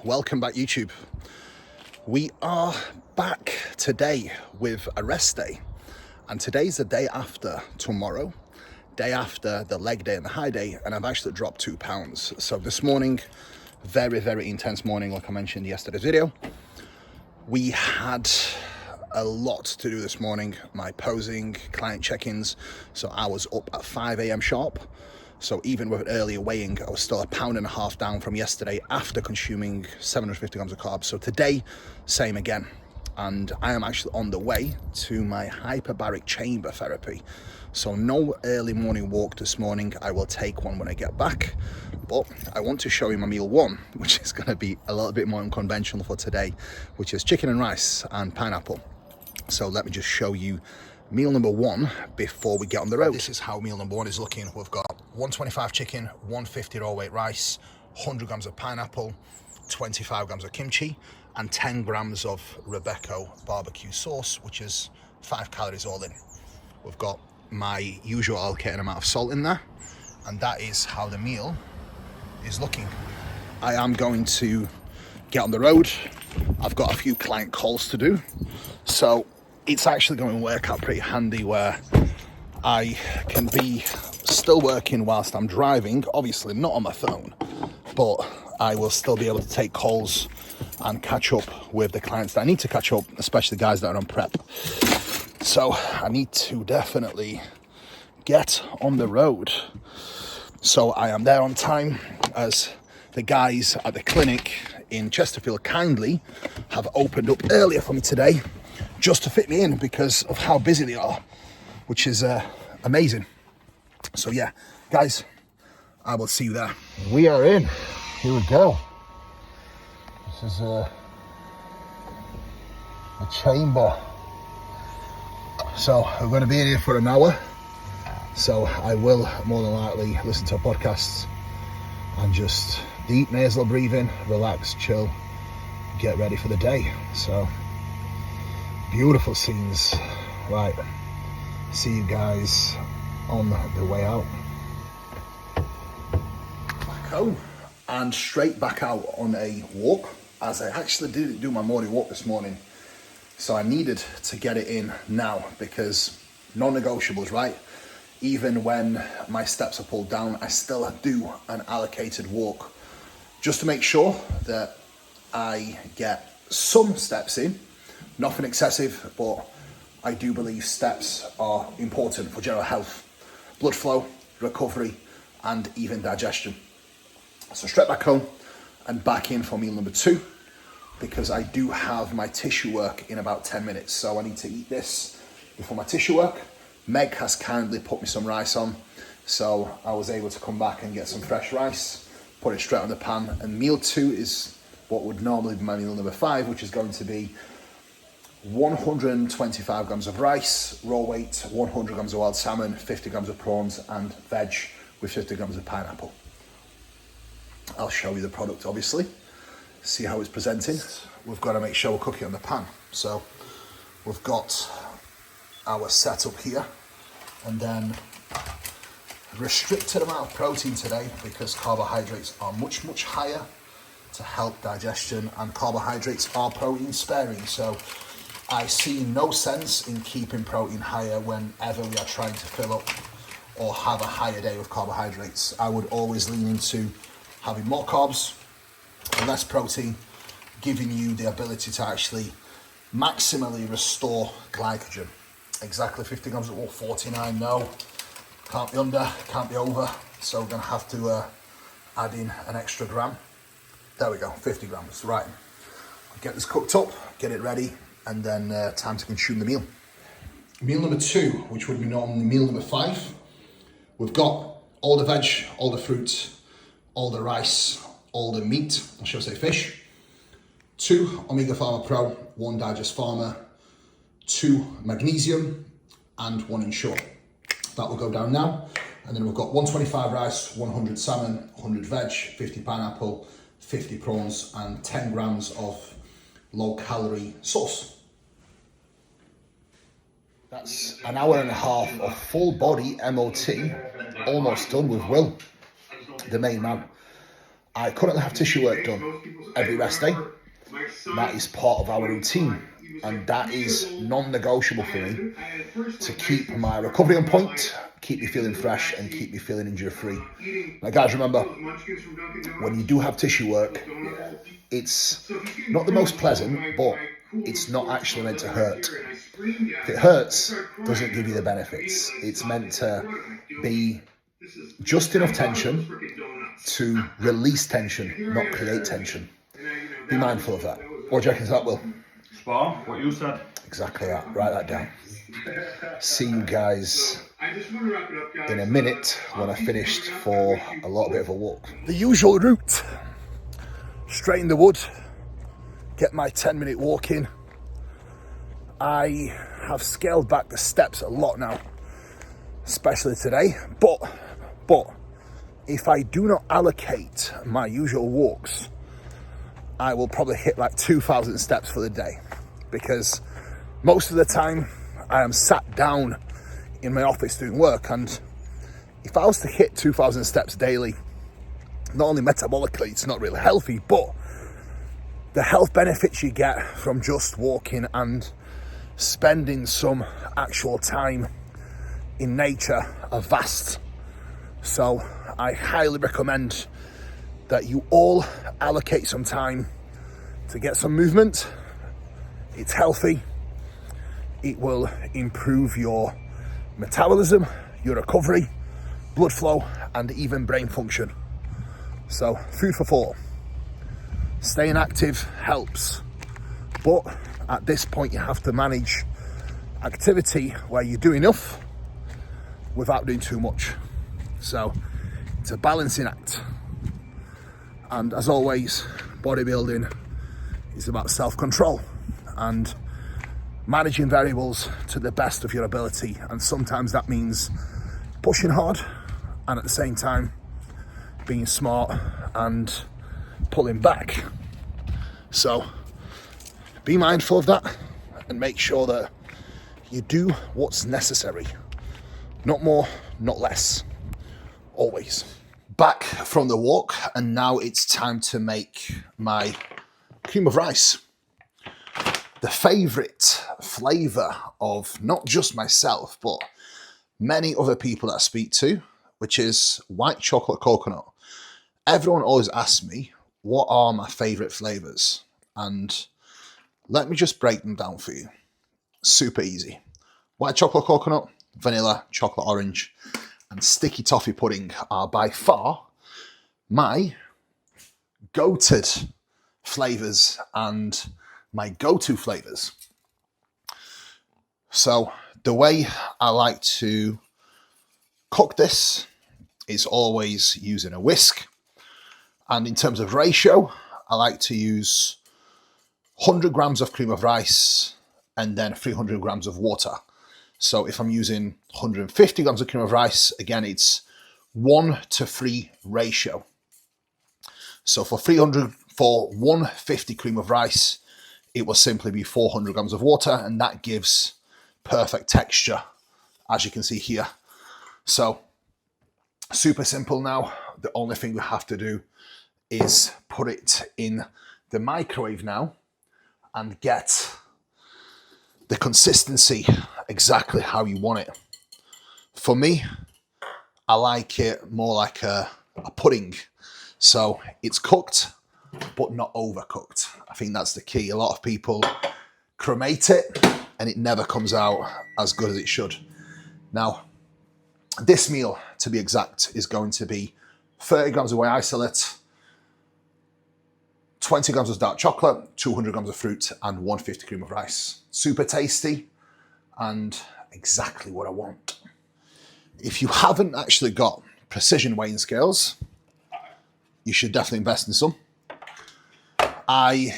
welcome back YouTube. We are back today with a rest day, and today's the day after tomorrow, day after the leg day and the high day, and I've actually dropped 2 pounds. So this morning, very intense morning, like I mentioned in yesterday's video. We had a lot to do this morning, my posing, client check-ins, so I was up at 5 a.m. sharp. So even with an earlier weighing, I was still 1.5 pounds down from yesterday after consuming 750 grams of carbs. So today, same again. And I am actually on the way to my hyperbaric chamber therapy. So no early morning walk this morning. I will take one when I get back. But I want to show you my meal one, which is going to be a little bit more unconventional for today, which is chicken and rice and pineapple. So let me just show you meal number one before we get on the road. This is how meal number one is looking. We've got 125 chicken, 150 raw weight rice, 100 grams of pineapple, 25 grams of kimchi, and 10 grams of Rebecca barbecue sauce, which is 5 calories all in. We've got my usual allocated amount of salt in there, and that is how the meal is looking. I am going to get on the road. I've got a few client calls to do, so it's actually going to work out pretty handy where I can be still working whilst I'm driving, obviously not on my phone, but I will still be able to take calls and catch up with the clients that I need to catch up, especially the guys that are on prep. So I need to definitely get on the road. So I am there on time, as the guys at the clinic in Chesterfield kindly have opened up earlier for me today just to fit me in because of how busy they are, which is amazing. So yeah, guys, I will see you there. We are in. Here we go. This is the chamber. So we're going to be in here for an hour. So I will more than likely listen to podcasts and just deep nasal breathing, relax, chill, get ready for the day. So beautiful scenes. Right, see you guys on the way out. Back home and straight back out on a walk, as I actually didn't do my morning walk this morning, so I needed to get it in now because non-negotiables, right? Even when my steps are pulled down, I still do an allocated walk just to make sure that I get some steps in. Nothing excessive, but I do believe steps are important for general health, blood flow, recovery, and even digestion. So straight back home and back in for meal number two, because I do have my tissue work in about 10 minutes. So I need to eat this before my tissue work. Meg has kindly put me some rice on, so I was able to come back and get some fresh rice, put it straight on the pan. And meal two is what would normally be my meal number 5, which is going to be 125 grams of rice, raw weight, 100 grams of wild salmon, 50 grams of prawns, and veg with 50 grams of pineapple. I'll show you the product, obviously, see how it's presenting. We've got to make sure we're cooking on the pan. So we've got our setup here, and then restricted amount of protein today because carbohydrates are much higher to help digestion, and carbohydrates are protein sparing. So I see no sense in keeping protein higher whenever we are trying to fill up or have a higher day with carbohydrates. I would always lean into having more carbs and less protein, giving you the ability to actually maximally restore glycogen. Exactly 50 grams, 49, no. Can't be under, can't be over. So we're gonna have to add in an extra gram. There we go, 50 grams, right. Get this cooked up, get it ready, and then time to consume the meal. Meal number 2, which would be normally meal number 5. We've got all the veg, all the fruit, all the rice, all the meat, or should I say fish. 2 Omega Pharma Pro, 1 Digest Pharma, 2 Magnesium, and 1 Ensure. That will go down now. And then we've got 125 rice, 100 salmon, 100 veg, 50 pineapple, 50 prawns, and 10 grams of low-calorie sauce. That's an hour and a half of full-body MOT, almost done with Will, the main man. I currently have tissue work done. every rest day. That is part of our routine, and that is non-negotiable for me to keep my recovery on point, keep me feeling fresh, and keep me feeling injury-free. Now guys, remember, when you do have tissue work, it's not the most pleasant, but it's not actually meant to hurt. If it hurts, it doesn't give you the benefits. It's meant to be just enough tension to release tension, not create tension. Be mindful of that. What do you reckon to that, Will? Spot on, what you said. Exactly that. Write that down. See you guys in a minute when I finished for a little bit of a walk. The usual route. Straight in the wood. Get my 10-minute walk in. I have scaled back the steps a lot now, especially today. But if I do not allocate my usual walks, I will probably hit like 2,000 steps for the day, because most of the time I am sat down in my office doing work, and if I was to hit 2,000 steps daily, not only metabolically it's not really healthy, but the health benefits you get from just walking and spending some actual time in nature are vast. So I highly recommend that you all allocate some time to get some movement. It's healthy. It will improve your metabolism, your recovery, blood flow, and even brain function. So food for thought. Staying active helps, but at this point you have to manage activity where you do enough without doing too much. So it's a balancing act. And as always, bodybuilding is about self-control and managing variables to the best of your ability. And sometimes that means pushing hard and at the same time being smart and pulling back. So be mindful of that and make sure that you do what's necessary. Not more, not less. Always. Back from the walk, and now it's time to make my cream of rice. The favourite flavour of not just myself, but many other people that I speak to, which is white chocolate coconut. Everyone always asks me, what are my favourite flavours? And let me just break them down for you. Super easy. White chocolate coconut, vanilla, chocolate orange, and sticky toffee pudding are by far my go-to flavours and my go-to flavours. So the way I like to cook this is always using a whisk. And in terms of ratio, I like to use 100 grams of cream of rice and then 300 grams of water. So if I'm using 150 grams of cream of rice, again, it's 1:3 ratio. So for 150 cream of rice, it will simply be 400 grams of water, and that gives perfect texture, as you can see here. So super simple now. The only thing we have to do is put it in the microwave now and get the consistency exactly how you want it. For me, I like it more like a pudding. So it's cooked, but not overcooked. I think that's the key. A lot of people cremate it and it never comes out as good as it should. Now, this meal, to be exact, is going to be 30 grams of whey isolate, 20 grams of dark chocolate, 200 grams of fruit, and 150 cream of rice. Super tasty and exactly what I want. If you haven't actually got precision weighing scales, you should definitely invest in some. I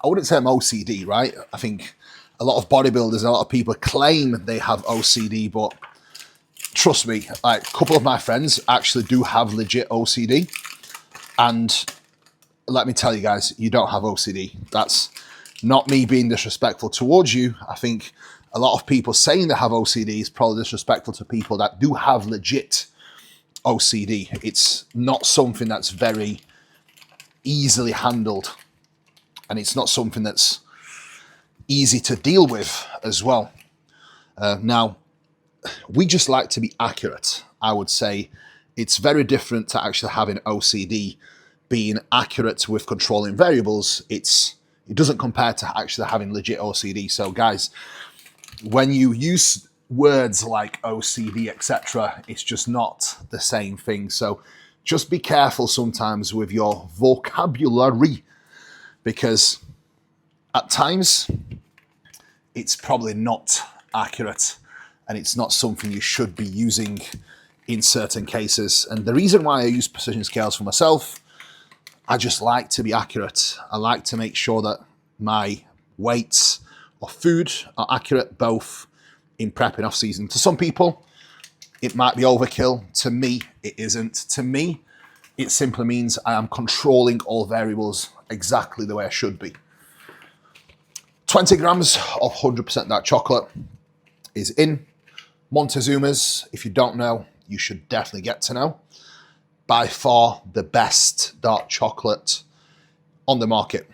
wouldn't say I'm OCD, right? I think a lot of bodybuilders, a lot of people claim they have OCD, but trust me, like a couple of my friends actually do have legit OCD. And let me tell you guys, you don't have OCD. That's not me being disrespectful towards you. I think a lot of people saying they have OCD is probably disrespectful to people that do have legit OCD. It's not something that's very easily handled, and it's not something that's easy to deal with as well. Now, we just like to be accurate. I would say it's very different to actually having OCD. Being accurate with controlling variables, it doesn't compare to actually having legit OCD. So guys, when you use words like OCD, etc., it's just not the same thing. So just be careful sometimes with your vocabulary, because at times it's probably not accurate and it's not something you should be using in certain cases. And the reason why I use precision scales for myself, I just like to be accurate. I like to make sure that my weights of food are accurate, both in prep and off season. To some people, it might be overkill. To me, it isn't. To me, it simply means I am controlling all variables exactly the way I should be. 20 grams of 100% dark chocolate is in. Montezuma's, if you don't know, you should definitely get to know. By far the best dark chocolate on the market.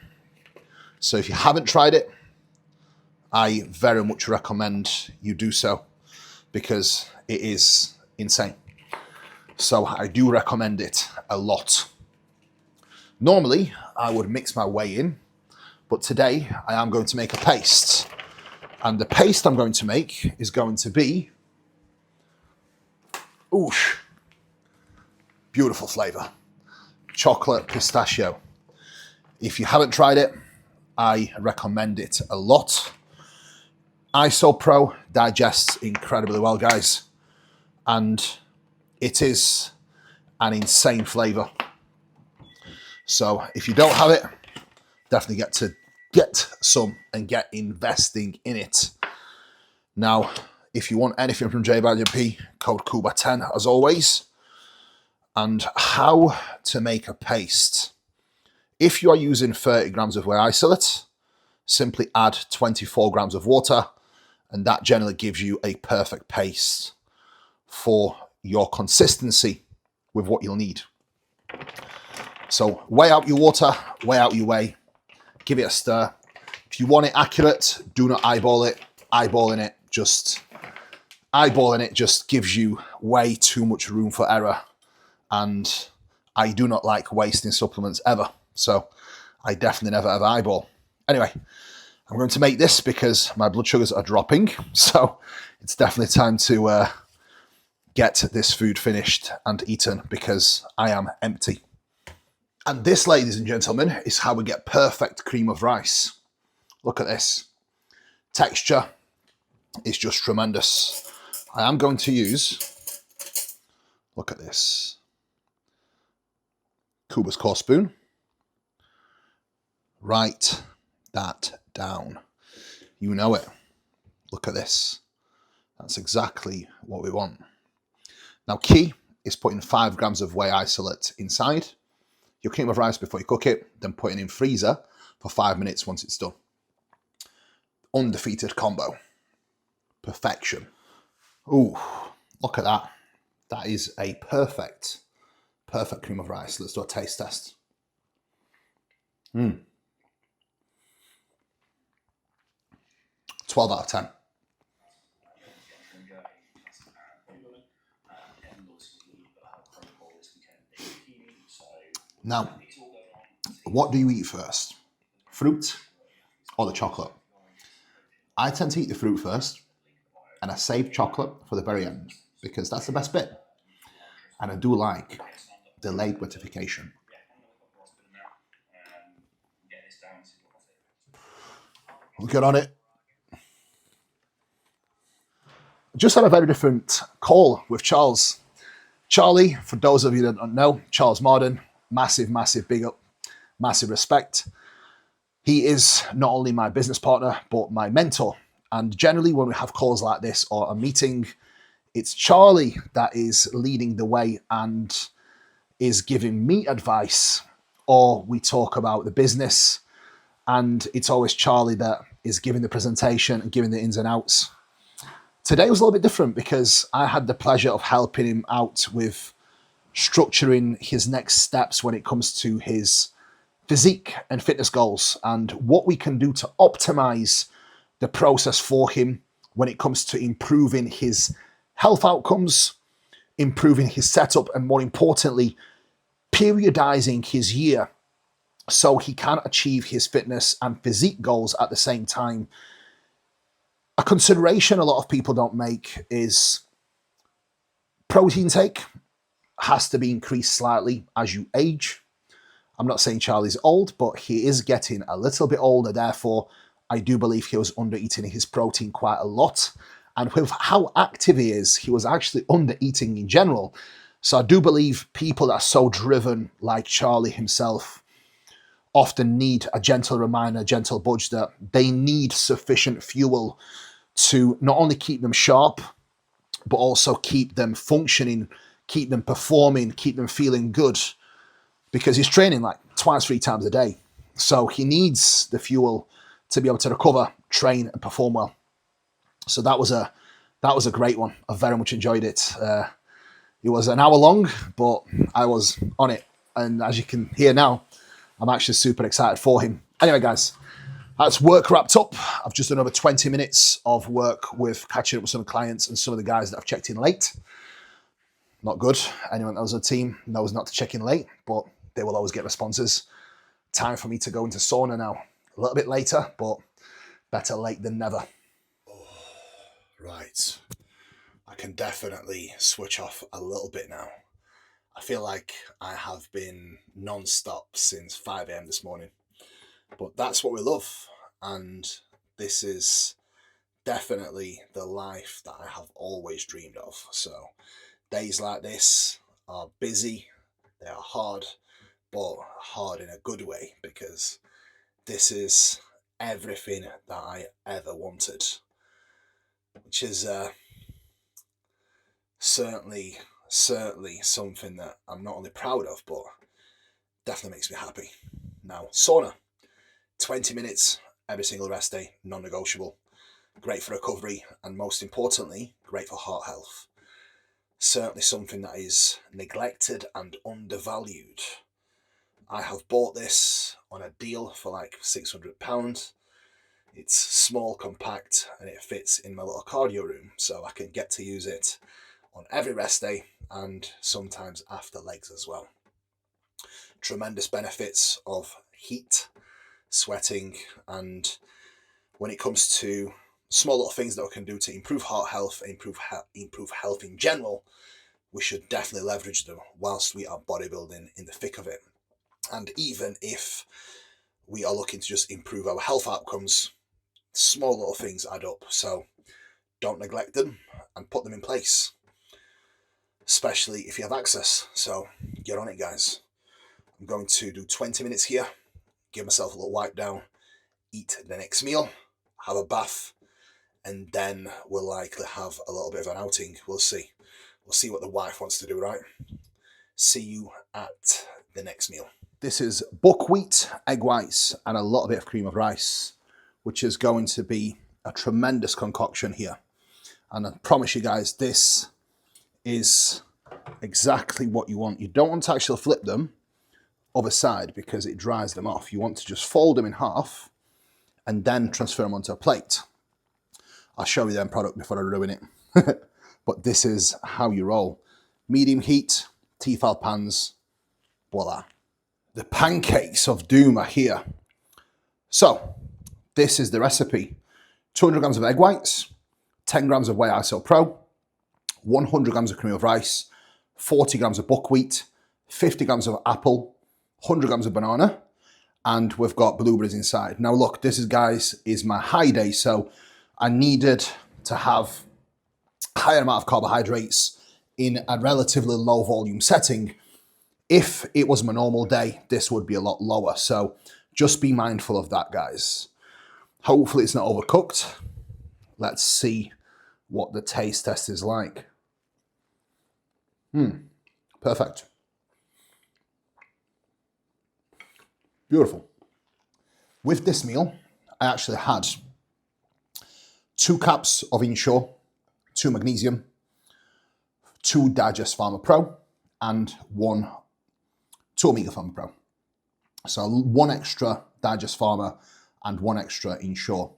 So if you haven't tried it, I very much recommend you do so, because it is insane. So I do recommend it a lot. Normally, I would mix my whey in, but today I am going to make a paste. And the paste I'm going to make is going to be, oosh, beautiful flavor, chocolate pistachio. If you haven't tried it, I recommend it a lot. IsoPro digests incredibly well, guys, and it is an insane flavor. So if you don't have it, definitely get some and get investing in it. Now, if you want anything from J-P, code KUBA10 as always. And how to make a paste. If you are using 30 grams of whey isolate, simply add 24 grams of water, and that generally gives you a perfect paste for your consistency with what you'll need. So weigh out your water, weigh out your whey, give it a stir. If you want it accurate, do not eyeball it. Eyeballing it just gives you way too much room for error. And I do not like wasting supplements ever. So I definitely never ever eyeball. Anyway, I'm going to make this because my blood sugars are dropping. So it's definitely time to get this food finished and eaten, because I am empty. And this, ladies and gentlemen, is how we get perfect cream of rice. Look at this. Texture is just tremendous. I am going to use, look at this, Kuba's coarse spoon. Write that down. You know it. Look at this. That's exactly what we want. Now, key is putting 5 grams of whey isolate inside your cream of rice before you cook it, then putting in freezer for 5 minutes once it's done. Undefeated combo. Perfection. Ooh, look at that. That is a perfect cream of rice. Let's do a taste test. 12 out of 10. Now, what do you eat first? Fruit or the chocolate? I tend to eat the fruit first, and I save chocolate for the very end, because that's the best bit. And I do like delayed gratification. We'll get on it. Just had a very different call with Charles. Charlie, for those of you that don't know, Charles Marden, massive big up, massive respect. He is not only my business partner, but my mentor. And generally when we have calls like this or a meeting, it's Charlie that is leading the way and is giving me advice, or we talk about the business, and it's always Charlie that is giving the presentation and giving the ins and outs. Today was a little bit different because I had the pleasure of helping him out with structuring his next steps when it comes to his physique and fitness goals and what we can do to optimize the process for him when it comes to improving his health outcomes, improving his setup, and more importantly, periodizing his year so he can achieve his fitness and physique goals at the same time. A consideration a lot of people don't make is protein intake has to be increased slightly as you age. I'm not saying Charlie's old, but he is getting a little bit older. Therefore, I do believe he was under-eating his protein quite a lot. And with how active he is, he was actually under-eating in general. So I do believe people that are so driven, like Charlie himself, often need a gentle reminder, a gentle budge that they need sufficient fuel to not only keep them sharp, but also keep them functioning, keep them performing, keep them feeling good. Because he's training like twice, 3 times a day. So he needs the fuel to be able to recover, train, and perform well. So that was a great one. I very much enjoyed it. It was an hour long, but I was on it. And as you can hear now, I'm actually super excited for him. Anyway, guys, that's work wrapped up. I've just done over 20 minutes of work with catching up with some clients and some of the guys that have checked in late. Not good. Anyone that was on the team knows not to check in late, but they will always get responses. Time for me to go into sauna now. A little bit later, but better late than never. Oh, right. I can definitely switch off a little bit now. I feel like I have been non-stop since 5 a.m. this morning. But that's what we love. And this is definitely the life that I have always dreamed of. So days like this are busy, they are hard, but hard in a good way, because this is everything that I ever wanted, which is certainly something that I'm not only proud of, but definitely makes me happy. Now, sauna, 20 minutes every single rest day, non-negotiable, great for recovery, and most importantly, great for heart health. Certainly something that is neglected and undervalued. I have bought this on a deal for like £600. It's small, compact, and it fits in my little cardio room, so I can get to use it on every rest day and sometimes after legs as well. Tremendous benefits of heat, sweating, and when it comes to small little things that we can do to improve heart health, improve health in general, we should definitely leverage them whilst we are bodybuilding in the thick of it. And even if we are looking to just improve our health outcomes, small little things add up. So don't neglect them and put them in place, especially if you have access. So get on it, guys. I'm going to do 20 minutes here, give myself a little wipe down, eat the next meal, have a bath, and then we'll likely have a little bit of an outing. We'll see. We'll see what the wife wants to do, right? See you at the next meal. This is buckwheat, egg whites, and a little bit of cream of rice, which is going to be a tremendous concoction here. And I promise you guys, this is exactly what you want. You don't want to actually flip them other side because it dries them off. You want to just fold them in half and then transfer them onto a plate. I'll show you the end product before I ruin it. But this is how you roll. Medium heat, Tefal pans, voila. The pancakes of doom are here. So, this is the recipe. 200 grams of egg whites, 10 grams of whey iso pro, 100 grams of cream of rice, 40 grams of buckwheat, 50 grams of apple, 100 grams of banana, and we've got blueberries inside. Now look, this is, guys, is my high day, so I needed to have a higher amount of carbohydrates in a relatively low volume setting. If it was my normal day, this would be a lot lower. So just be mindful of that, guys. Hopefully it's not overcooked. Let's see what the taste test is like. Perfect. Beautiful. With this meal, I actually had 2 caps of Insure, 2 magnesium, 2 Digest Pharma Pro, and 1 2 Omega Pharma Pro. So 1 extra digest farmer and 1 extra inshore.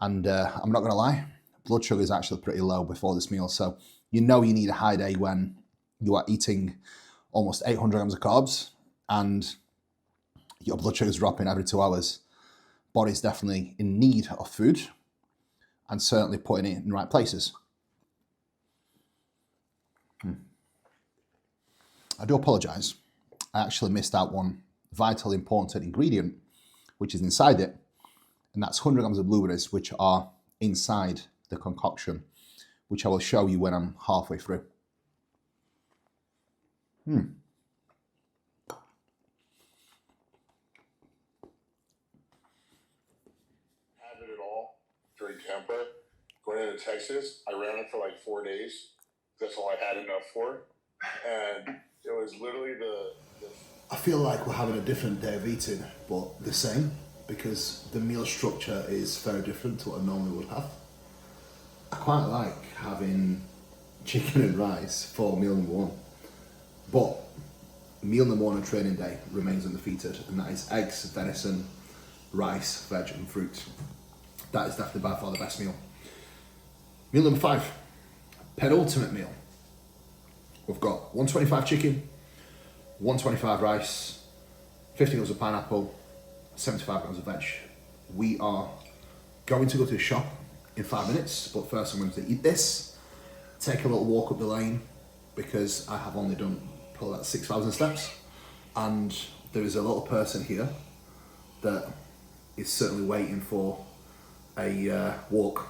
And I'm not going to lie, blood sugar is actually pretty low before this meal. So you know you need a high day when you are eating almost 800 grams of carbs and your blood sugar is dropping every 2 hours. Body's definitely in need of food and certainly putting it in the right places. I do apologise. I actually missed out one vitally important ingredient, which is inside it, and that's 100 grams of blueberries, which are inside the concoction, which I will show you when I'm halfway through. Had it at all during Tampa. Going into Texas, I ran it for like 4 days. That's all I had enough for. And it was literally I feel like we're having a different day of eating, but the same, because the meal structure is very different to what I normally would have. I quite like having chicken and rice for meal number 1, but meal number 1 on training day remains undefeated, and that is eggs, venison, rice, veg and fruit. That is definitely by far the best meal. Meal number 5, penultimate meal. We've got 125 chicken, 125 rice, 50 grams of pineapple, 75 grams of veg. We are going to go to the shop in 5 minutes, but first I'm going to eat this, take a little walk up the lane, because I have only done probably about 6,000 steps, and there is a little person here that is certainly waiting for a walk.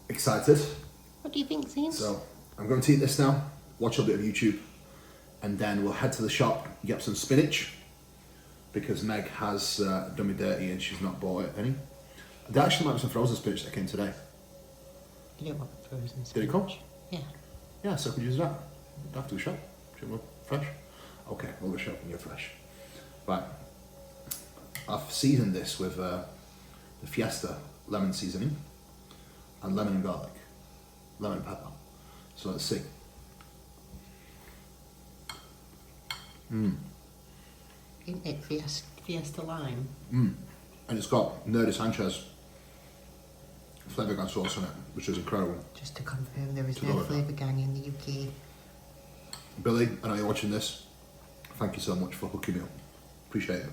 Excited. What do you think, Zane? So I'm going to eat this now, watch a bit of YouTube, and then we'll head to the shop, get some spinach, because Meg has done me dirty and she's not bought it any. There actually might be some frozen spinach that came today. You don't want frozen spinach. Did it come? Yeah. Yeah, so I could use that. Don't have to go shop. Do you want fresh? Okay, we'll go shop and get fresh. Right. I've seasoned this with the Fiesta lemon seasoning and lemon and garlic, lemon and pepper. So let's see. Isn't it Fiesta lime? And it's got Nerdy Sanchez flavour gang sauce on it, which is incredible. Just to confirm, there is To no go with flavour gang in the UK. Billy, I know you're watching this. Thank you so much for hooking me up. Appreciate it.